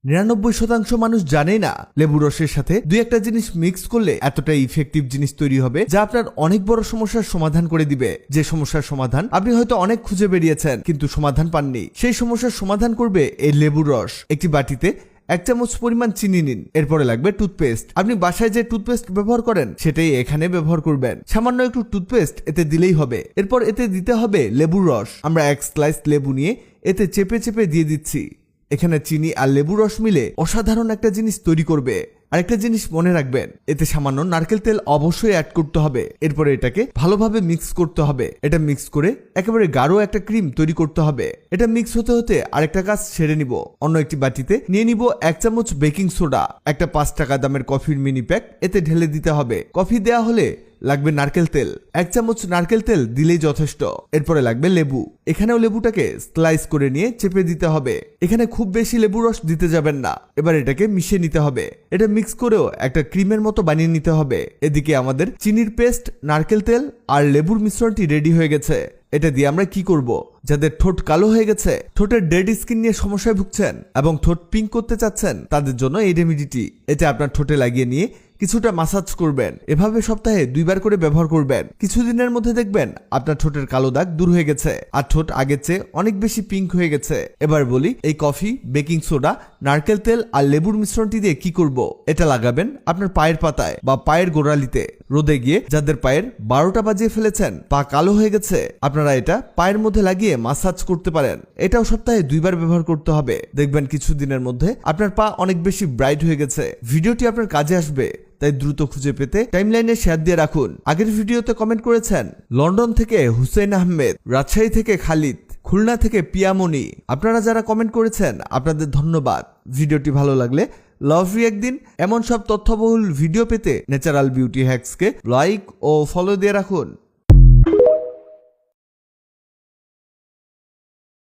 99% মানুষ জানে না লেবু রসের সাথে দুই একটা জিনিস মিক্স করলে এতটা ইফেক্টিভ জিনিস তৈরি হবে যা আপনার অনেক বড় সমস্যার সমাধান করে দিবে। যে সমস্যার সমাধান আপনি হয়তো অনেক খুঁজে বেরিয়েছেন কিন্তু সমাধান পাননি, সেই সমস্যার সমাধান করবে এই লেবুর রস। একটি বাটিতে 1 চামচ পরিমাণ চিনি নিন। এরপরে লাগবে টুথপেস্ট। আপনি বাসায় যে টুথপেস্ট ব্যবহার করেন সেটাই এখানে ব্যবহার করবেন। সামান্য একটু টুথপেস্ট এতে দিলেই হবে। এরপর এতে দিতে হবে লেবুর রস। আমরা 1 স্লাইস লেবু নিয়ে এতে চেপে চেপে দিয়ে দিচ্ছি। এখানে চিনি আর লেবু রস মিলে অসাধারণ একটা জিনিস তৈরি করবে। আরেকটা জিনিস মনে রাখবেন, এতে সামান্য নারকেল তেল অবশ্যই অ্যাড করতে হবে। এরপরে এটাকে ভালোভাবে মিক্স করতে হবে। এটা মিক্স করে একেবারে গাঢ় একটা ক্রিম তৈরি করতে হবে। এটা মিক্স হতে হতে আরেকটা কাজ সেরে নিব। অন্য একটি বাটিতে নিয়ে নিব 1 চামচ বেকিং সোডা। একটা 5 টাকা দামের কফির মিনি প্যাক এতে ঢেলে দিতে হবে। কফি দেয়া হলে লাগবে নারকেল তেল। 1 চামচ নারকেল তেল দিলেই যথেষ্ট। এরপরে লাগবে লেবু। এখানেও লেবুটাকে স্লাইস করে নিয়ে চেপে দিতে হবে। এখানে খুব বেশি লেবু রস দিতে যাবেন না। এবার এটাকে মিশিয়ে নিতে হবে। এটা মিক্স করেও একটা ক্রিমের মতো বানিয়ে নিতে হবে। এদিকে আমাদের চিনির পেস্ট, নারকেল তেল আর লেবুর মিশ্রণটি রেডি হয়ে গেছে। এটা দিয়ে আমরা কি করব? যাদের ঠোঁট কালো হয়ে গেছে, ঠোঁটের ডেড স্কিন নিয়ে সমস্যায় ভুগছেন এবং ঠোঁট পিঙ্ক করতে চাচ্ছেন, তাদের জন্য এই রেমেডিটি। এটা আপনার ঠোঁটে লাগিয়ে নিয়ে কিছুটা মাসাজ করবেন। এভাবে সপ্তাহে 2 বার করে ব্যবহার করবেন। কিছুদিনের মধ্যে দেখবেন আপনার ঠোঁটের কালো দাগ দূর হয়ে গেছে আর ঠোঁট আগের চেয়ে অনেক বেশি পিঙ্ক হয়ে গেছে। এবার বলি, এই কফি, বেকিং সোডা, নারকেল তেল আর লেবুর মিশ্রণটি দিয়ে কি করব? এটা লাগাবেন আপনার পায়ের পাতায় বা পায়ের গোড়ালিতে। রোদে গিয়ে যাদের পায়ের 12টা বাজিয়ে ফেলেছেন, পা কালো হয়ে গেছে, আপনারা এটা পায়ের মধ্যে লাগিয়ে মাসাজ করতে পারেন। এটাও সপ্তাহে 2 বার ব্যবহার করতে হবে। দেখবেন কিছুদিনের মধ্যে আপনার পা অনেক বেশি ব্রাইট হয়ে গেছে। ভিডিওটি আপনার কাজে আসবে, তাই দ্রুত খুঁজে পেতে টাইমলাইনে শেয়ার দিয়ে রাখুন। আগের ভিডিওতে কমেন্ট করেছেন লন্ডন থেকে হুসেন আহমেদ, রাজশাহী থেকে খালিদ, খুলনা থেকে পিয়ামনি। আপনারা যারা কমেন্ট করেছেন আপনাদের ধন্যবাদ। ভিডিওটি ভালো লাগলে লাভ রিঅ্যাক্ট দিন। এমন সব তথ্যবহুল ভিডিও পেতে ন্যাচারাল বিউটি হ্যাক্সকে লাইক ও ফলো দিয়ে রাখুন।